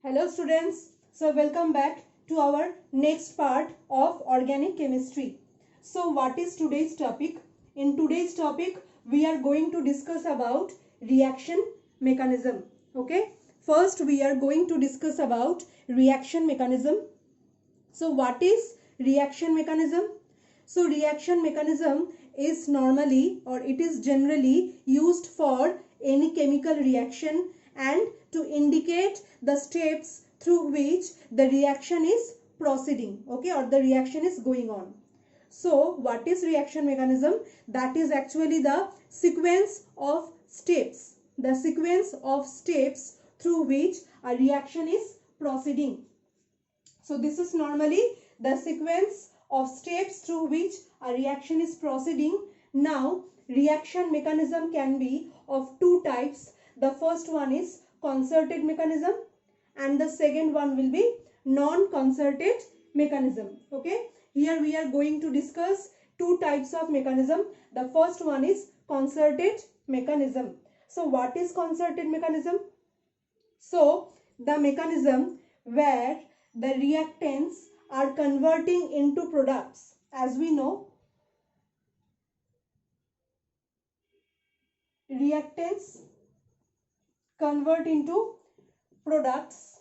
Hello students, so welcome back to our next part of organic chemistry. So what is today's topic? In today's topic we are going to discuss about reaction mechanism. Okay, first we are going to discuss about reaction mechanism. So what is reaction mechanism? So reaction mechanism is normally or it is generally used for any chemical reaction and to indicate the steps through which the reaction is proceeding, okay, or the reaction is going on. So what is reaction mechanism? That is actually the sequence of steps, through which a reaction is proceeding. So this is normally the sequence of steps through which a reaction is proceeding. Now reaction mechanism can be of two types. The first one is concerted mechanism and the second one will be non-concerted mechanism. Okay, here we are going to discuss two types of mechanism. The first one is concerted mechanism. So what is concerted mechanism? So the mechanism where the reactants are converting into products. As we know, reactants convert into products,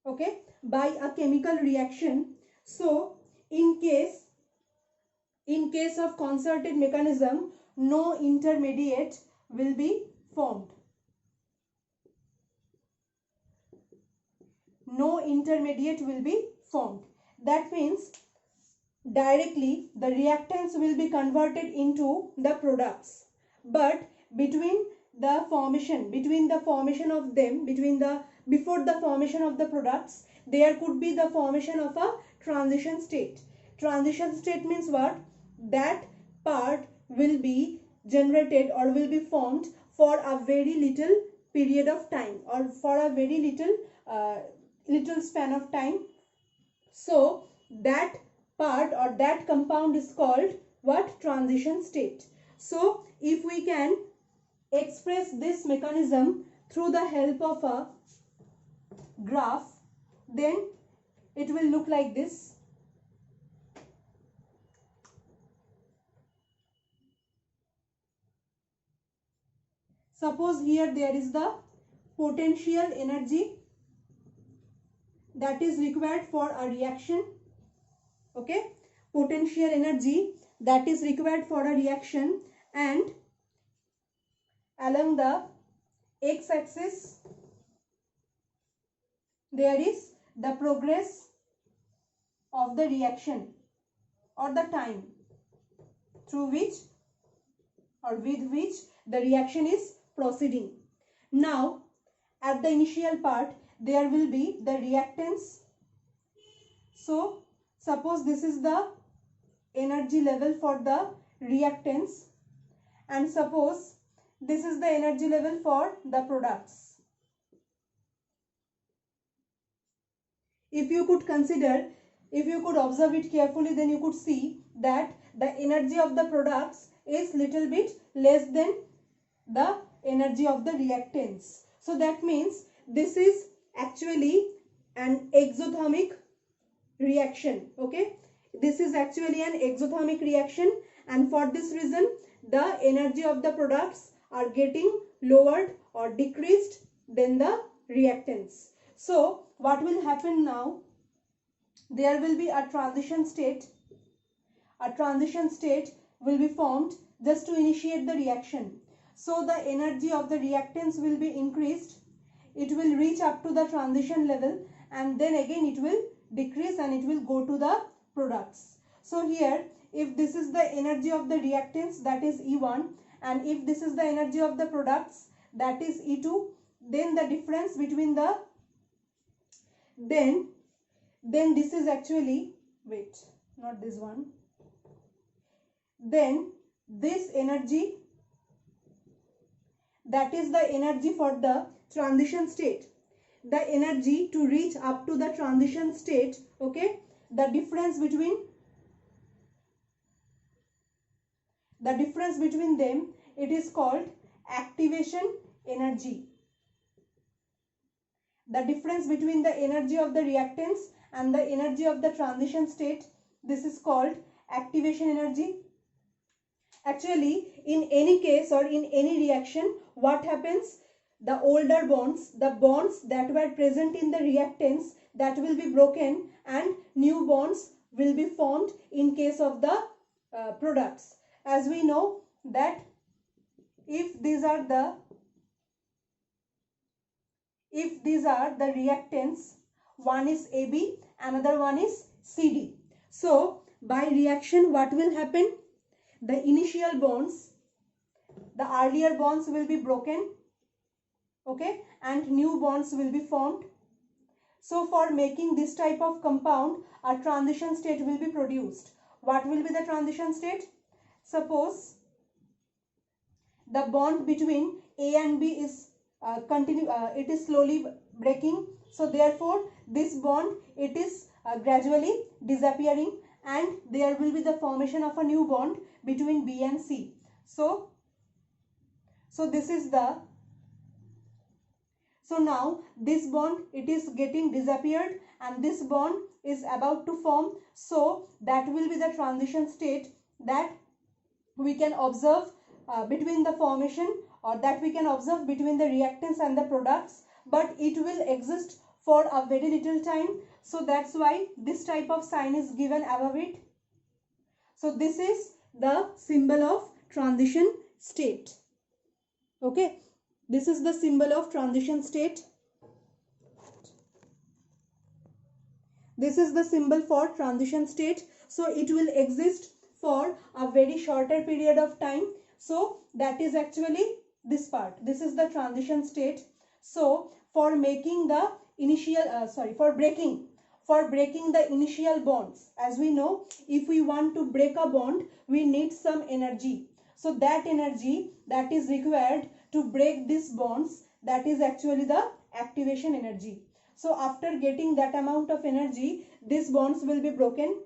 okay, by a chemical reaction. So in case of concerted mechanism, no intermediate will be formed. No intermediate will be formed. That means directly the reactants will be converted into the products, but between the formation of them, before the formation of the products, there could be the formation of a transition state. Transition state means what? That part will be generated or will be formed for a very little period of time or for a very little span of time. So that part or that compound is called what? Transition state. So if we can express this mechanism through the help of a graph, then it will look like this. Suppose here there is the potential energy that is required for a reaction. Okay, potential energy that is required for a reaction, and along the x-axis there is the progress of the reaction or the time through which or with which the reaction is proceeding. Now at the initial part there will be the reactants. So suppose this is the energy level for the reactants and suppose this is the energy level for the products. If you could observe it carefully, then you could see that the energy of the products is little bit less than the energy of the reactants. So that means this is actually an exothermic reaction. Okay, this is actually an exothermic reaction, and for this reason the energy of the products are getting lowered or decreased than the reactants. So what will happen now? There will be a transition state. A transition state will be formed just to initiate the reaction. So the energy of the reactants will be increased. It will reach up to the transition level and then again it will decrease and it will go to the products. So here if this is the energy of the reactants, that is E1, and if this is the energy of the products, that is E2, then the difference between the then this is actually, wait, not this one, then this energy, that is the energy for the transition state, the energy to reach up to the transition state, okay, the difference between them, it is called activation energy. the difference between the energy of the reactants and the energy of the transition state, this is called activation energy. Actually, in any case or in any reaction, what happens? The older bonds, the bonds that were present in the reactants, that will be broken and new bonds will be formed in case of the products. As we know that if these are the reactants, one is AB, another one is CD. So by reaction, what will happen? The initial bonds, the earlier bonds will be broken, okay, and new bonds will be formed. So for making this type of compound, a transition state will be produced. What will be the transition state? Suppose the bond between A and B is it is slowly breaking. So therefore this bond, it is gradually disappearing, and there will be the formation of a new bond between B and C. So this is the, so now this bond, it is getting disappeared and this bond is about to form. So that will be the transition state that we can observe between the formation, or that we can observe between the reactants and the products, but it will exist for a very little time. So that's why this type of sign is given above it. So this is the symbol of transition state. Okay, this is the symbol of transition state. This is the symbol for transition state. So it will exist for a very shorter period of time. So that is actually this part. This is the transition state. So for making the initial, for breaking the initial bonds, as we know, if we want to break a bond, we need some energy. So that energy that is required to break these bonds, that is actually the activation energy. So after getting that amount of energy, these bonds will be broken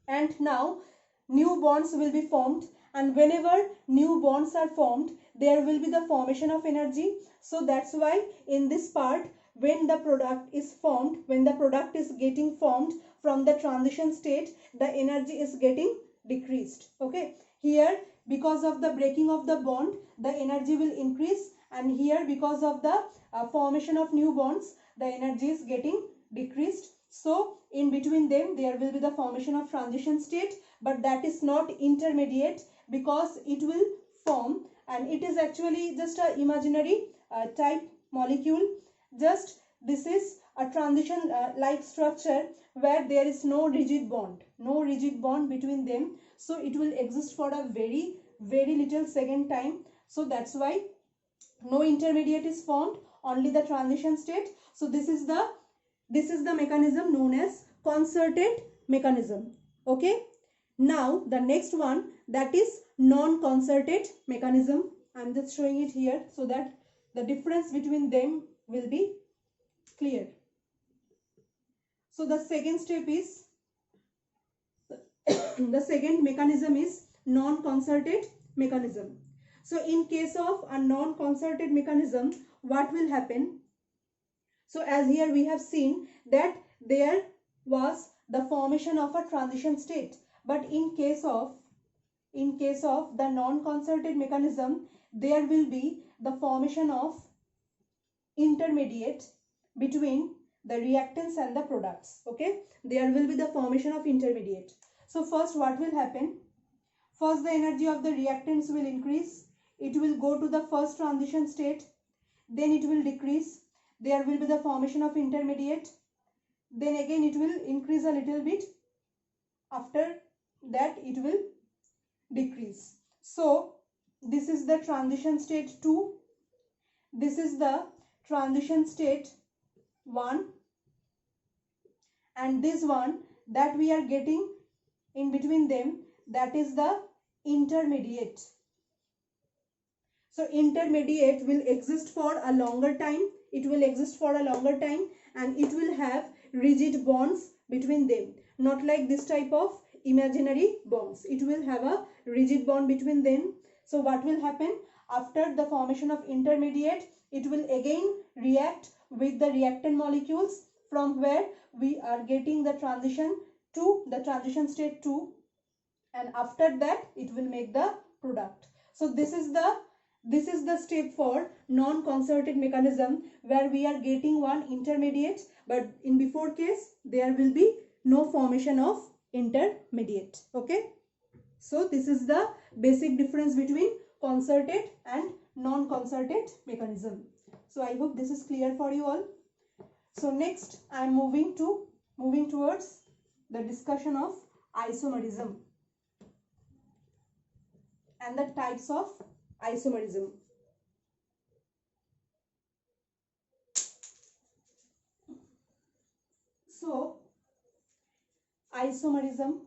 and now new bonds will be formed, and whenever new bonds are formed, there will be the formation of energy. So that's why in this part, when the product is formed, when the product is getting formed from the transition state, the energy is getting decreased. Okay, here because of the breaking of the bond, the energy will increase, and here because of the formation of new bonds, the energy is getting decreased. So in between them there will be the formation of transition state, but that is not intermediate because it will form, and it is actually just a imaginary type molecule. Just this is a transition like structure where there is no rigid bond between them. So it will exist for a very little second time. So that's why no intermediate is formed, only the transition state. So this is the mechanism known as concerted mechanism. Okay, now the next one, that is non-concerted mechanism. I'm just showing it here so that the difference between them will be clear. So the second step is the second mechanism is non-concerted mechanism. So in case of a non-concerted mechanism, what will happen? So as here we have seen that there was the formation of a transition state, but in case of the non-concerted mechanism, there will be the formation of intermediate between the reactants and the products. Okay, there will be the formation of intermediate. So first what will happen? First the energy of the reactants will increase. It will go to the first transition state, then it will decrease. There will be the formation of intermediate, then again it will increase a little bit, after that it will decrease. So this is the transition state 2, this is the transition state 1, and this one that we are getting in between them, that is the intermediate. So intermediate will exist for a longer time, and it will have rigid bonds between them, not like this type of imaginary bonds. It will have a rigid bond between them. So what will happen? After the formation of intermediate, it will again react with the reactant molecules, from where we are getting the transition to the transition state 2, and after that it will make the product. So this is the step for non-concerted mechanism, where we are getting one intermediate, but in before case there will be no formation of intermediate. Okay, so this is the basic difference between concerted and non-concerted mechanism. So I hope this is clear for you all. So next I am moving towards the discussion of isomerism and the types of isomerism. So isomerism,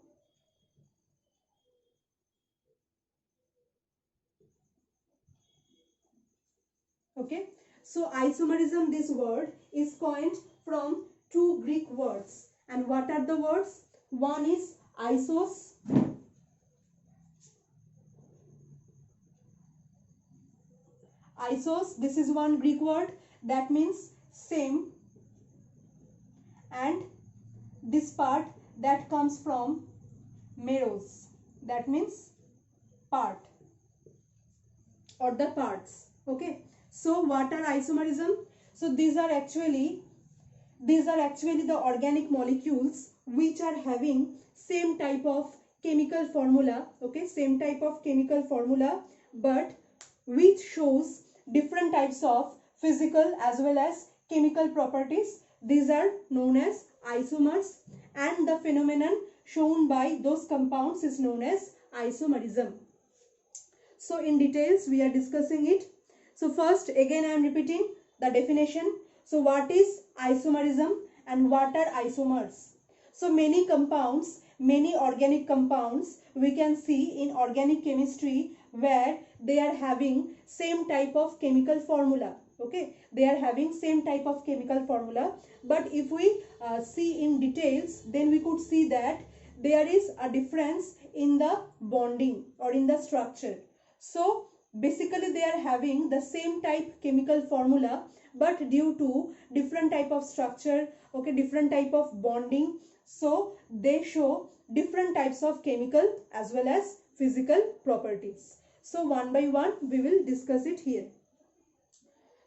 okay, so isomerism, this word is coined from two Greek words. And what are the words? One is isos. Isos, this is one Greek word that means same, and this part that comes from meros, that means part or the parts. Okay, so what are isomerism? So these are actually the organic molecules which are having same type of chemical formula, okay, same type of chemical formula, but which shows different types of physical as well as chemical properties. These are known as isomers, and the phenomenon shown by those compounds is known as isomerism. So in details we are discussing it. So first, again I am repeating the definition. So what is isomerism and what are isomers? So many compounds, many organic compounds we can see in organic chemistry where they are having same type of chemical formula. Okay, they are having same type of chemical formula, but if we see in details, then we could see that there is a difference in the bonding or in the structure. So basically they are having the same type chemical formula, but due to different type of structure, okay, different type of bonding, so they show different types of chemical as well as physical properties. So one by one we will discuss it here.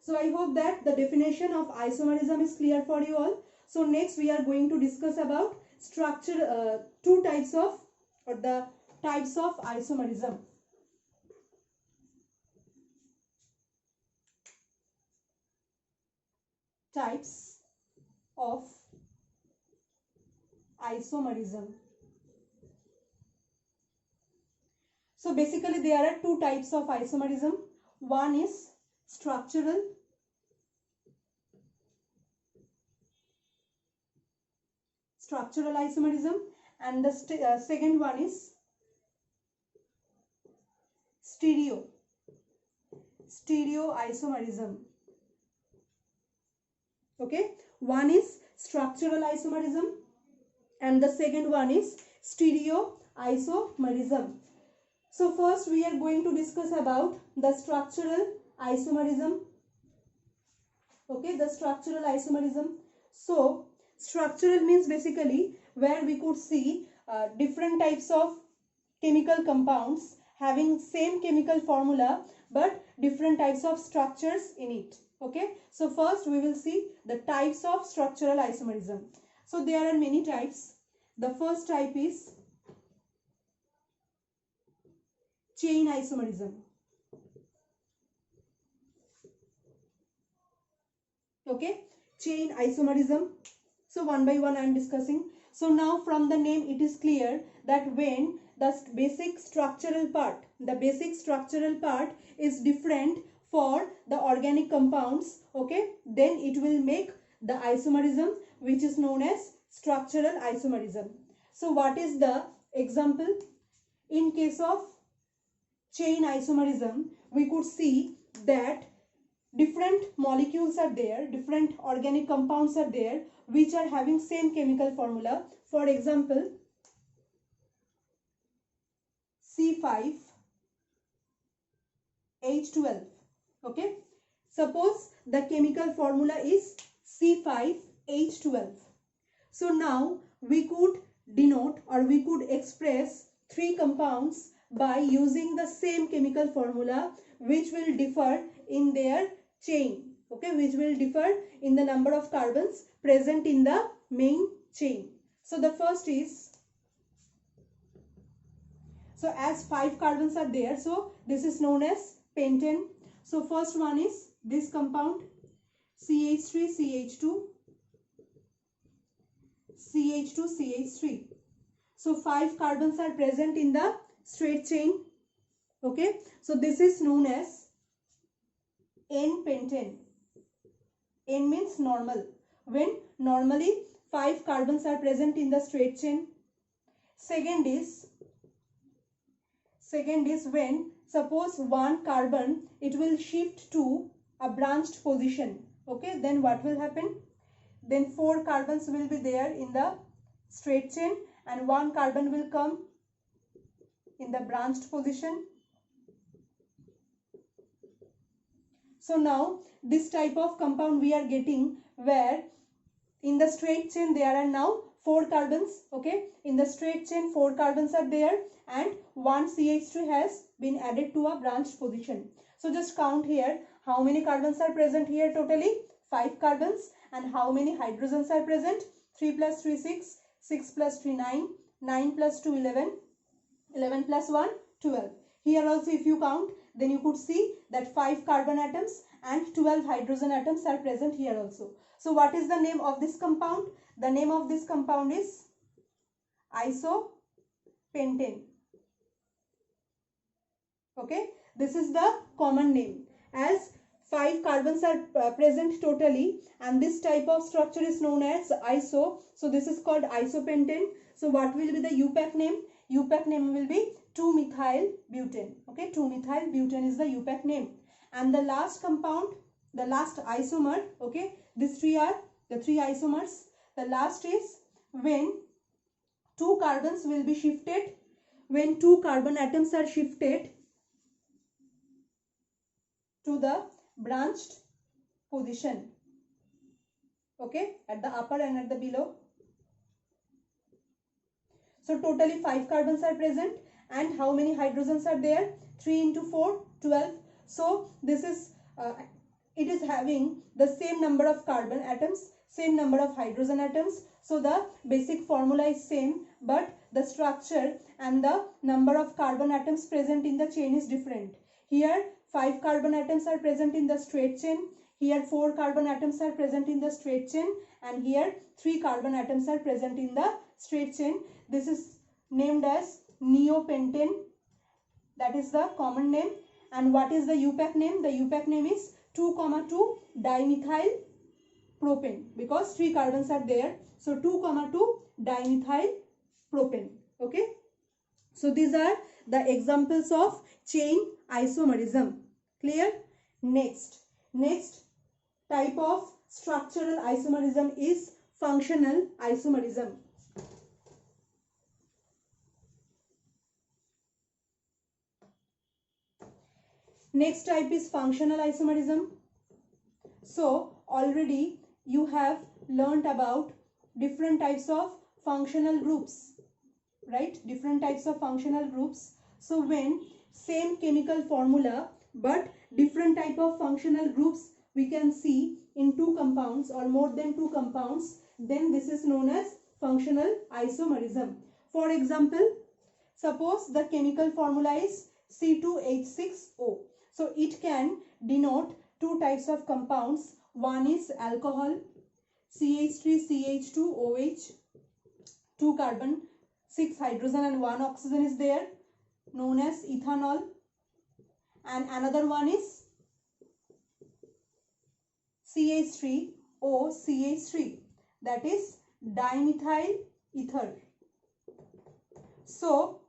So I hope that the definition of isomerism is clear for you all. So next we are going to discuss about structure, two types of, or the types of isomerism. Types of isomerism. So basically there are two types of isomerism. One is structural isomerism, and the second one is stereo isomerism. Okay, one is structural isomerism and the second one is stereo isomerism. So first we are going to discuss about the structural isomerism. Okay, the structural isomerism. So structural means basically where we could see different types of chemical compounds having same chemical formula but different types of structures in it. Okay, so first we will see the types of structural isomerism. So there are many types. The first type is chain isomerism. Okay, chain isomerism. So one by one I am discussing. So now from the name it is clear that when the basic structural part is different for the organic compounds, okay, then it will make the isomerism which is known as structural isomerism. So what is the example? In case of chain isomerism, we could see that different molecules are there, different organic compounds are there which are having same chemical formula. For example, C5H12. Okay, Suppose the chemical formula is C5H12. So now we could denote or we could express three compounds by using the same chemical formula, which will differ in their chain, okay, which will differ in the number of carbons present in the main chain. So the first is, so as 5 carbons are there, so this is known as pentane. So first one is this compound CH3 CH2 CH2 CH3. So 5 carbons are present in the straight chain, okay. So this is known as N-pentane. N means normal, when normally 5 carbons are present in the straight chain. Second is when suppose one carbon, it will shift to a branched position, okay, then what will happen? Then 4 carbons will be there in the straight chain and one carbon will come in the branched position. So now this type of compound we are getting, where in the straight chain there are now 4 carbons, okay, in the straight chain 4 carbons are there and one CH3 has been added to a branched position. So just count here, how many carbons are present here totally? 5 carbons. And how many hydrogens are present? 3 plus 3 6, 6 plus 3 9, 9 plus 2 11, 11 plus 1 12. Here also if you count, then you could see that 5 carbon atoms and 12 hydrogen atoms are present here also. So what is the name of this compound? The name of this compound is isopentane. Okay, this is the common name, as 5 carbons are present totally and this type of structure is known as iso. So this is called isopentane. So what will be the UPAC name? UPAC name will be 2-methyl-butane. Okay, 2-methyl-butane is the UPAC name. And the last compound, the last isomer, okay, these three are the 3 isomers. The last is when 2 carbons will be shifted, when 2 carbon atoms are shifted to the branched position, okay, at the upper and at the below. So totally 5 carbons are present and how many hydrogens are there? 3 into 4, 12. So this is it is having the same number of carbon atoms, same number of hydrogen atoms. So the basic formula is same, but the structure and the number of carbon atoms present in the chain is different. Here 5 carbon atoms are present in the straight chain. Here 4 carbon atoms are present in the straight chain, and here 3 carbon atoms are present in the straight chain. This is named as neopentane. That is the common name. And what is the UPAC name? The UPAC name is 2,2 dimethyl propane, because 3 carbons are there. So 2,2 dimethyl propane. Okay. So these are the examples of chain isomerism. Clear? Next type of structural isomerism is functional isomerism. Next type is functional isomerism. So already you have learnt about different types of functional groups, right? Different types of functional groups. So when same chemical formula but different type of functional groups we can see in 2 compounds or more than 2 compounds, then this is known as functional isomerism. For example, suppose the chemical formula is C2H6O. So it can denote 2 types of compounds. One is alcohol, CH3CH2OH, 2 carbon, 6 hydrogen and 1 oxygen is there, known as ethanol. And another one is CH3OCH3, that is dimethyl ether. So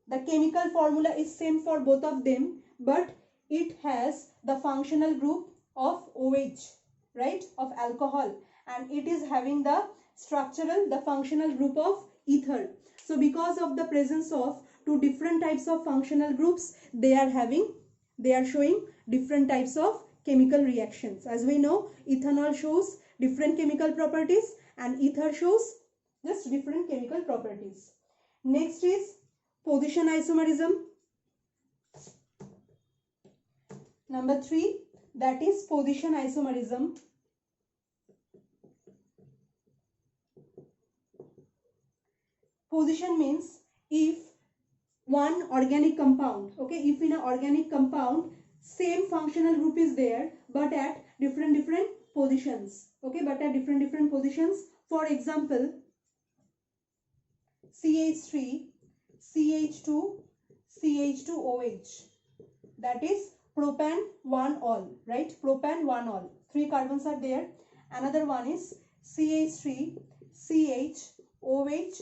the chemical formula is same for both of them, but it has the functional group of OH, right, of alcohol, and it is having the functional group of ether. So because of the presence of 2 different types of functional groups, they are showing different types of chemical reactions. As we know, ethanol shows different chemical properties and ether shows just different chemical properties. Next is position isomerism. Number 3, that is position isomerism. Position means if one organic compound, okay, if in an organic compound same functional group is there but at different positions, okay, but at different positions. For example, CH3, CH2, CH2OH, that is propan 1-ol, right? Propan 1-ol, 3 carbons are there. Another one is CH3, CHOH,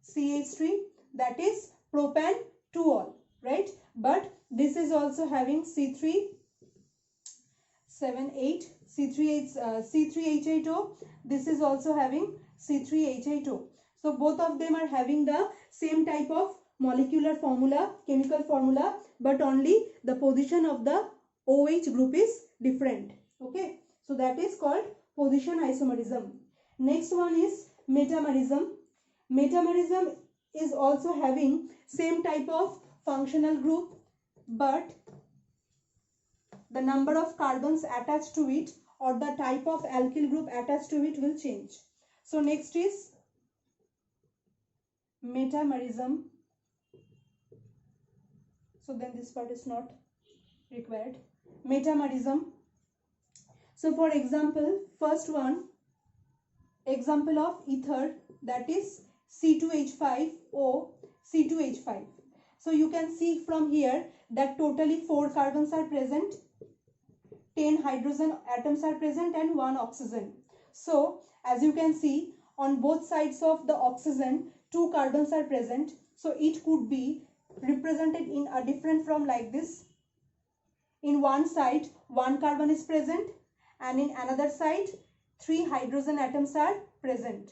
CH3, that is propan 2-ol, right? But this is also having C3H8, C3H8O. This is also having C3H8O. So both of them are having the same type of molecular formula, chemical formula, but only the position of the OH group is different. Okay, so that is called position isomerism. Next one is metamerism. Metamerism is also having same type of functional group, but the number of carbons attached to it or the type of alkyl group attached to it will change. So next is metamerism. So then this part is not required. Metamerism. So for example, first one, example of ether, that is C2H5O, C2H5. So you can see from here that totally 4 carbons are present, 10 hydrogen atoms are present and 1 oxygen. So as you can see, on both sides of the oxygen 2 carbons are present. So it could be represented in a different form like this. In one side 1 carbon is present and in another side 3 hydrogen atoms are present.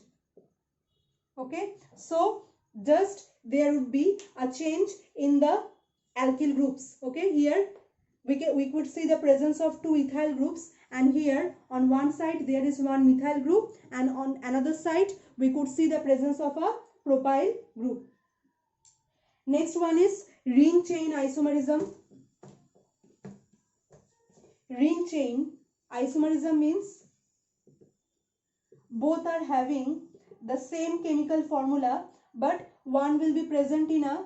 Okay, so just there would be a change in the alkyl groups. Okay, here we could see the presence of 2 ethyl groups, and here on one side there is 1 methyl group and on another side we could see the presence of a propyl group. Next one is ring chain isomerism. Ring chain isomerism means both are having the same chemical formula, but one will be present in a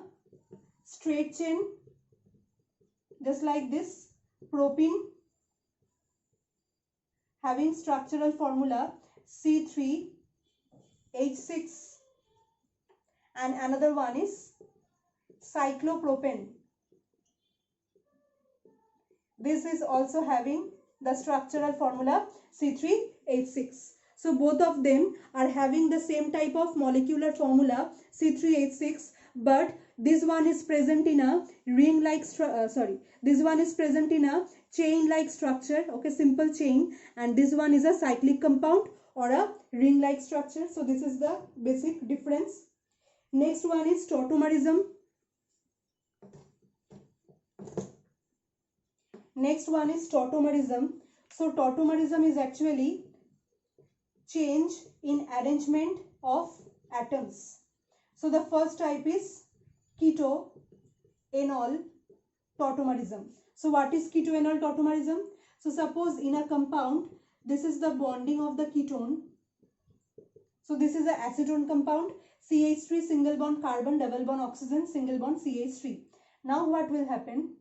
straight chain just like this, propene having structural formula C3H6, and another one is cyclopropane. This is also having the structural formula C3H6. So both of them are having the same type of molecular formula C3H6, but this one is present in a this one is present in a chain-like structure, okay, simple chain, and this one is a cyclic compound or a ring-like structure. So this is the basic difference. Next one is tautomerism. Next one is tautomerism. So tautomerism is actually change in arrangement of atoms. So the first type is keto-enol tautomerism. So what is keto-enol tautomerism? So suppose in a compound, this is the bonding of the ketone. So this is an acetone compound, CH3 single bond carbon, double bond oxygen, single bond CH3. Now what will happen?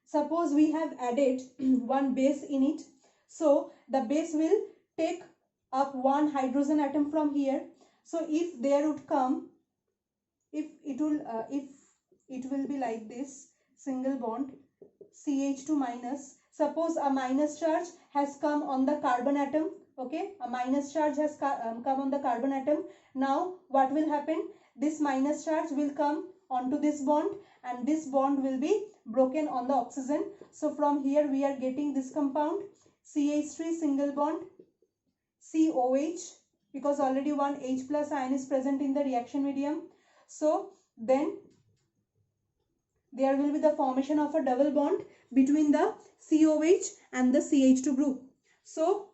Suppose we have added one base in it. So the base will take up 1 hydrogen atom from here. So if there would come, if it will be like this, single bond CH2 minus. Suppose a minus charge has come on the carbon atom. Okay, a minus charge has come on the carbon atom. Now what will happen? This minus charge will come onto this bond and this bond will be broken on the oxygen. So from here we are getting this compound CH3 single bond COH, because already one H plus ion is present in the reaction medium. So then there will be the formation of a double bond between the COH and the CH2 group. So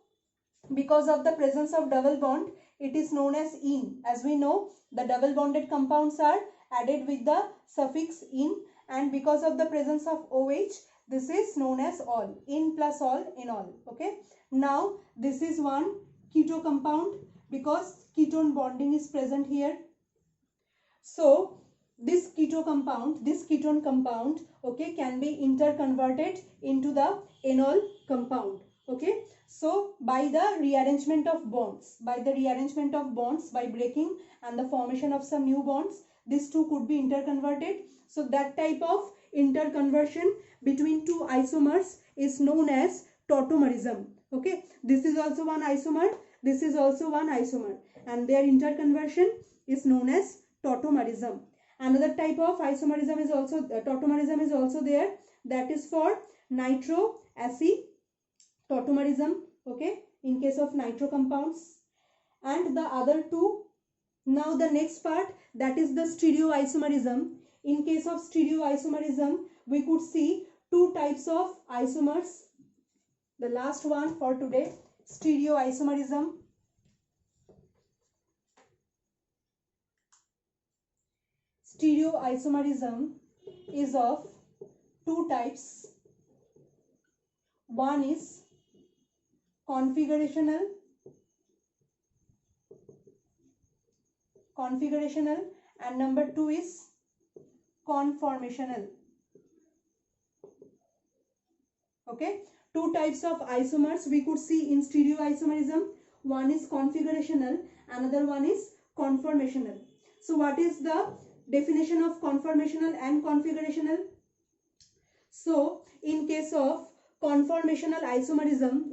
because of the presence of double bond, it is known as "-ene". As we know, the double bonded compounds are added with the suffix "-ene", and because of the presence of OH, this is known as "-ol". "-ene" plus "-ol", "-enol". Okay. Now this is one keto compound because ketone bonding is present here. So this ketone compound, okay, can be interconverted into the enol compound. Okay. So by the rearrangement of bonds, by breaking and the formation of some new bonds, these two could be interconverted. So that type of interconversion between two isomers is known as tautomerism. Okay, this is also one isomer, this is also one isomer, and their interconversion is known as tautomerism. Another type of isomerism is also tautomerism is also there, that is for nitroacetautomerism, okay, in case of nitro compounds. And the other two, now the next part, that is the stereoisomerism. In case of stereoisomerism, we could see two types of isomers. The last one for today, stereoisomerism. Stereoisomerism is of two types. One is configurational, and number two is conformational. Okay, two types of isomers we could see in stereoisomerism. One is configurational, another one is conformational. So what is the definition of conformational and configurational? So in case of conformational isomerism,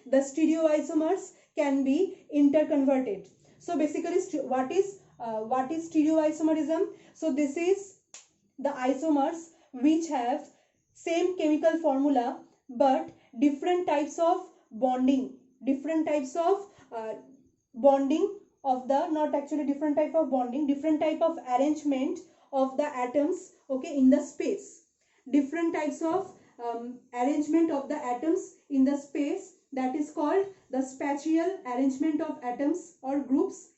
the stereoisomers can be interconverted. So basically, what is stereoisomerism? So this is the isomers which have same chemical formula but different types of bonding, different type of arrangement of the atoms, okay, in the space, different types of arrangement of the atoms in the space, that is called the spatial arrangement of atoms or groups.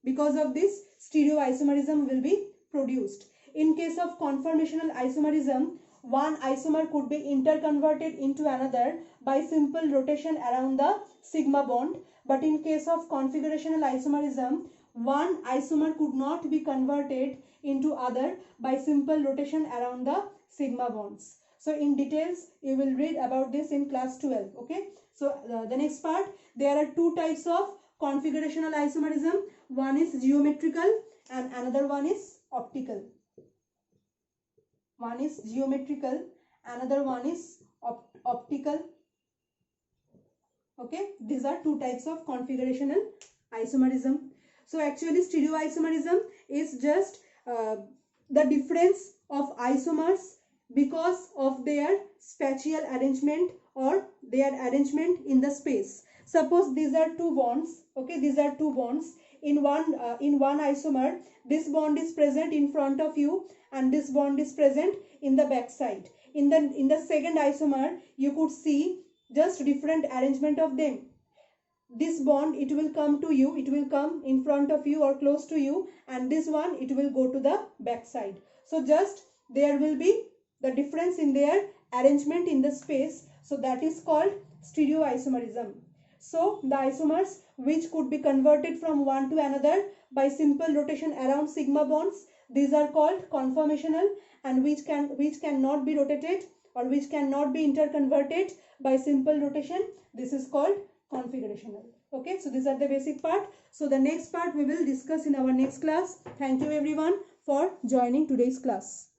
Because of this, stereoisomerism will be produced. In case of conformational isomerism, one isomer could be interconverted into another by simple rotation around the sigma bond. But in case of configurational isomerism, one isomer could not be converted into other by simple rotation around the sigma bonds. So in details, you will read about this in class 12. Okay. So the next part, there are two types of configurational isomerism. One is geometrical and another one is optical. One is geometrical, another one is optical. Okay, these are two types of configurational isomerism. So actually stereoisomerism is just the difference of isomers because of their spatial arrangement or their arrangement in the space. Suppose these are two bonds, okay, these are two bonds. In one isomer, this bond is present in front of you and this bond is present in the back side. In the second isomer, you could see just different arrangement of them. This bond, it will come to you, it will come in front of you or close to you, and this one, it will go to the back side. So just there will be the difference in their arrangement in the space. So that is called stereoisomerism. So the isomers which could be converted from one to another by simple rotation around sigma bonds, these are called conformational, and which cannot be rotated or which cannot be interconverted by simple rotation, this is called configurational. Okay, so these are the basic part. So the next part we will discuss in our next class. Thank you everyone for joining today's class.